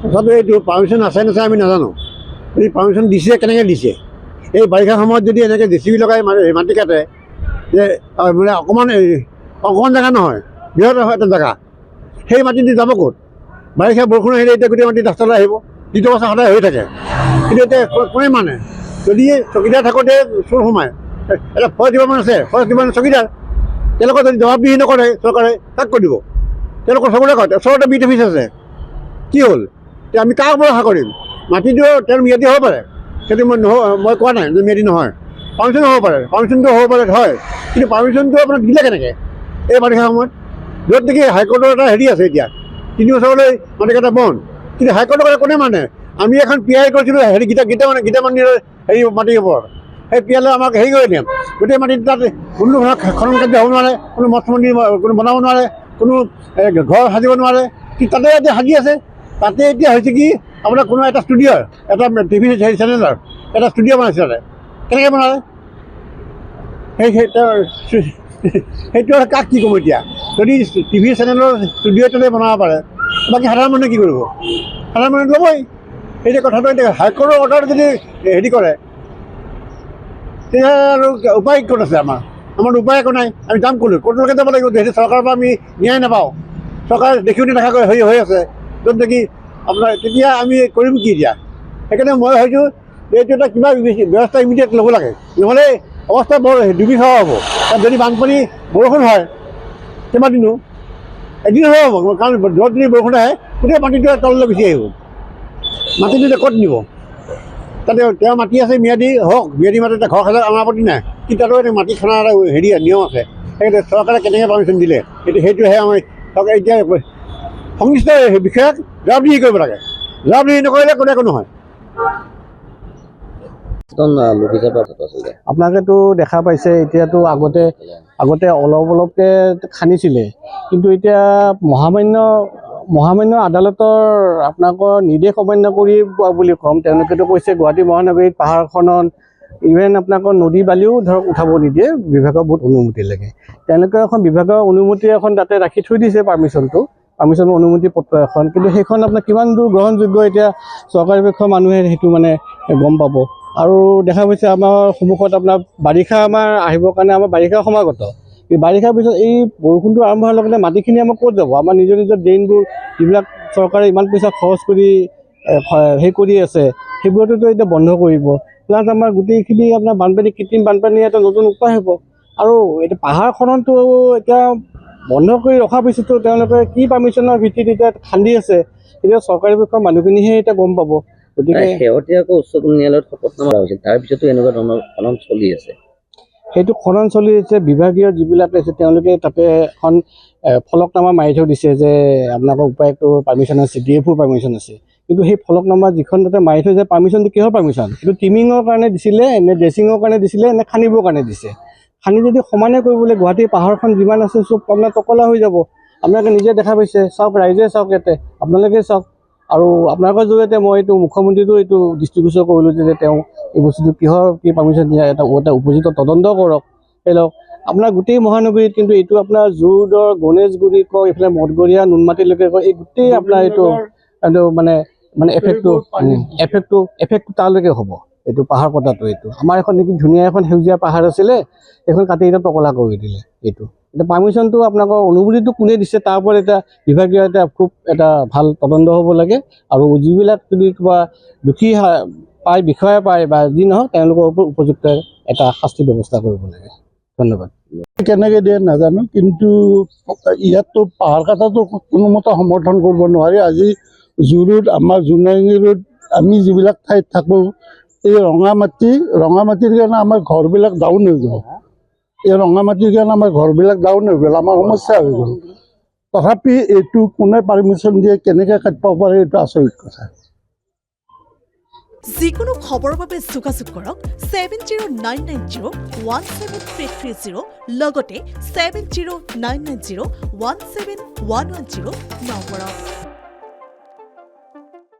কথাটো এইটো পাৰ্মিশ্যন আছে নাছে আমি নাজানো। যদি পাৰ্মিশ্যন দিছে কেনেকৈ দিছে? এই বাৰিষা সময়ত যদি এনেকৈ জেচিবি লগাই মাটি কাটে, যে মানে অকণমান জেগা নহয়, বৃহৎ এটা জেগা, সেই মাটিটো যাব ক'ত? বাৰিষা বৰষুণ আহিলে এতিয়া গোটেই মাটি ৰাস্তালৈ আহিব, যিটো অৱস্থা সদায় হৈ থাকে। কিন্তু এতিয়া কোনে মানে? যদি চকীদাৰ থাকোঁতে চোৰ সোমায়, এটা ফৰেষ্ট ডিপাৰ্টমেণ্ট আছে, ফৰেষ্ট ডিপাৰ্টমেণ্ট চকীদাৰ, তেওঁলোকক যদি জবাবদিহি নকৰে চৰকাৰে, কাক কৰিব? তেওঁলোকৰ চবৰে কয়, ওচৰতে বিট অফিচ আছে, কি হ'ল? এতিয়া আমি কাৰ পৰা আশা কৰিম? মাটিটো তেওঁৰ ম্যাদী হ'ব পাৰে, সেইটো মই কোৱা নাই যে ম্যাদী নহয়, পাৰ্মিশ্যন হ'ব পাৰে, পাৰ্মিশ্যনটো হ'ব পাৰে হয়, কিন্তু পাৰ্মিশ্যনটো আপোনাৰ দিলে কেনেকৈ এই বাৰিষা সময়ত? য'ত নেকি হাইকোৰ্টৰ এটা হেৰি আছে, এতিয়া 3 বছৰলৈ মাটিকেইটা বন্ধ, কিন্তু হাইকোৰ্টৰ কথা কোনে মানে? আমি এখন PI কৰিছিলোঁ হেৰি গীতা মন্দিৰৰ হেৰি মাটিৰ ওপৰত, সেই PI আমাক হেৰি কৰি দিম, গোটেই মাটিত তাত কোনো ধৰণৰ খনন কাৰ্য হ'ব নোৱাৰে, কোনো মঠ মন্দিৰ কোনো বনাব নোৱাৰে, কোনো ঘৰ সাজিব নোৱাৰে, কিন্তু তাতে এতিয়া সাজি আছে। তাতে এতিয়া হৈছে কি, আপোনাৰ কোনো এটা ষ্টুডিঅ', এটা টিভি চেনেলৰ এটা ষ্টুডিঅ' বনাইছে তাতে, কেনেকৈ বনালে? সেইটো কাক কি ক'ম এতিয়া? যদি টিভি চেনেলৰ ষ্টুডিঅ' তাতে বনাব পাৰে, বাকী সাধাৰণ মানুহে কি কৰিব? সাধাৰণ মানুহে ল'বই। এতিয়া কথাটো এতিয়া হাইকোৰ্টৰ অৰ্ডাৰ যদি হেৰি কৰে, তেতিয়া আৰু উপায় ক'ত আছে? আমাৰ উপায় একো নাই, আমি যাম ক'লৈ? ক'ৰ্টলৈকে যাব লাগিব, যিহেতু চৰকাৰৰ পৰা আমি ন্যায় নাপাওঁ, চৰকাৰ দেখিও নেদেখাকৈ হৈ আছে, য'ত নেকি আপোনাৰ তেতিয়া আমি কৰিম কি এতিয়া? সেইকাৰণে মই ভাবিছোঁ এইটো এটা কিবা ব্যৱস্থা ইমিডিয়েট ল'ব লাগে, নহ'লে অৱস্থা বৰ দুৰ্বিষহ হ'ব। তাত যদি বানপানী বৰষুণ হয়, কেইবাদিনো এদিন হ'ব, কাৰণ য'ত যদি বৰষুণ আহে গোটেই মাটিটো তললৈ গুচি আহিব, মাটিটো এতিয়া ক'ত নিব? তাতে তেওঁ মাটি আছে ম্যাদী হওক, ম্যাদী মাটি এটা ঘৰ সাজক, আমাৰ আপত্তি নাই, কিন্তু তাতো এটা মাটি খনাৰ এটা হেৰি নিয়ম আছে, সেইকাৰণে চৰকাৰে কেনেকৈ পাৰ্মিশ্যন দিলে সেইটোহে আমি চৰকাৰে এতিয়া সংশ্লিষ্ট বিষয়াক জবাবদিহি কৰিব লাগে, জবাবদিহি নকৰিলে কোনো একো নহয়। আপোনালোকেতো দেখা পাইছে, এতিয়াতো আগতে অলপকৈ খান্দিছিলে, কিন্তু এতিয়া মহামান্য আদালতৰ আপোনালোকৰ নিৰ্দেশ অমান্য কৰি বুলি ক'ম। তেওঁলোকেতো কৈছে গুৱাহাটী মহানগৰীত পাহাৰ খনন, ইভেন আপোনালোকৰ নদী বালিও ধৰক উঠাব নিদিয়ে, বিভাগৰ বহুত অনুমতি লাগে। তেওঁলোকে এখন বিভাগৰ অনুমতি এখন তাতে ৰাখি থৈ দিছে, পাৰ্মিশ্যন অনুমতি পত্ৰ এখন, কিন্তু সেইখন আপোনাৰ কিমান দূৰ গ্ৰহণযোগ্য এতিয়া চৰকাৰী পক্ষৰ মানুহে সেইটো মানে গম পাব। আৰু দেখা পাইছে আমাৰ সন্মুখত আপোনাৰ বাৰিষা আমাৰ আহিবৰ কাৰণে আমাৰ বাৰিষা সমাগত, এই বাৰিষাৰ পিছত এই বৰষুণটো আৰম্ভ হোৱাৰ লগে লগে মাটিখিনি আমাৰ ক'ত যাব? আমাৰ নিজৰ ড্ৰেইনবোৰ যিবিলাক চৰকাৰে ইমান পইচা খৰচ কৰি হেৰি কৰি আছে, সেইবোৰতো এতিয়া বন্ধ কৰিব, প্লাছ আমাৰ গোটেইখিনি আপোনাৰ বানপানী, কৃত্ৰিম বানপানী এটা নতুন উপায় হ'ব। আৰু এতিয়া পাহাৰ খননটো এতিয়া বন্ধ কৰি ৰখাৰ পিছতো তেওঁলোকে কি পাৰ্মিশ্যনৰ ভিত্তিত এতিয়া খান্দি আছে, এতিয়া চৰকাৰী পক্ষৰ মানুহখিনিহে এতিয়া গম পাব। গতিকে শেহতীয়াকৈ উচ্চতম ন্যায়ালয়ত শপতনামা হৈছিল, তাৰ পিছতো এনেকুৱা ধৰণৰ খনন চলি আছে। সেইটো খনন চলি আছে, বিভাগীয় যিবিলাক আছে তেওঁলোকে তাতে এখন ফলকনামা মাৰি থৈ দিছে যে আপোনালোকৰ উপায়ুক্তৰ পাৰ্মিশ্যন আছে, DFO পাৰ্মিশ্যন আছে, কিন্তু সেই ফলকনামা যিখন তাতে মাৰি থৈ যায় পাৰ্মিশ্যনটো কিহৰ পাৰ্মিশ্যন? সেইটো ট্ৰিমিঙৰ কাৰণে দিছিলে নে ড্ৰেছিঙৰ কাৰণে দিছিলে নে খান্দিবৰ কাৰণে দিছে? খান্দি যদি সমানে কৰিবলৈ গুৱাহাটীৰ পাহাৰখন যিমান আছে চব আপোনাৰ টকলা হৈ যাব। আপোনালোকে নিজে দেখা পাইছে, চাওক, ৰাইজে চাওক, ইয়াতে আপোনালোকে চাওক। আৰু আপোনালোকৰ জৰিয়তে মই এইটো মুখ্যমন্ত্ৰীটো এইটো দৃষ্টিগোচৰ কৰিলোঁ যে তেওঁ এই বস্তুটো কি পাৰ্মিশ্যন দিয়া এটা উপযুক্ত তদন্ত কৰক। লওক আপোনাৰ গোটেই মহানগৰীত, কিন্তু এইটো আপোনাৰ জোৰদৰ, গণেশগুৰি কওক, এইফালে মঠঘৰীয়া, নুনমাটিলৈকে কওক, এই গোটেই আপোনাৰ এইটো মানে এফেক্টটো তালৈকে হ'ব। এইটো পাহাৰ কটাটো, এইটো আমাৰ এখন নেকি ধুনীয়া এখন সেউজীয়া পাহাৰ আছিলে, সেইখন কাটি এতিয়া টকলা কৰি দিলে। এইটো এতিয়া পাৰ্মিশ্যনটো আপোনালোকৰ অনুমতিটো কোনে দিছে, তাৰ ওপৰত এটা বিভাগীয় খুব এটা ভাল তদন্ত হ'ব লাগে। আৰু যিবিলাক যদি কিবা দোষী পায়, বিষয়া পায় বা যি নহওক, তেওঁলোকৰ ওপৰত উপযুক্ত এটা শাস্তি ব্যৱস্থা কৰিব লাগে। ধন্যবাদ। কেনেকৈ দিয়ে নাজানো, কিন্তু ইয়াততো পাহাৰ কটাটো কোনোমতে সমৰ্থন কৰিব নোৱাৰি। আজি জুৰুত, আমাৰ জোনাইঙিৰত আমি যিবিলাক ঠাইত থাকোঁ, এই ৰঙামাটিৰ কাৰণে আমাৰ ঘৰবিলাক ডাউন হৈ গ'ল। আমাৰ সমস্যা হৈ গ'ল। তথাপি এইটো কোনে পাৰ্মিশ্যন দিয়ে, কেনেকৈ কাটিব পাৰে, এইটো আচৰিত কথা। যিকোনো খবৰৰ বাবে যোগাযোগ কৰক 7099017330 লগতে 7099017110 নম্বৰত।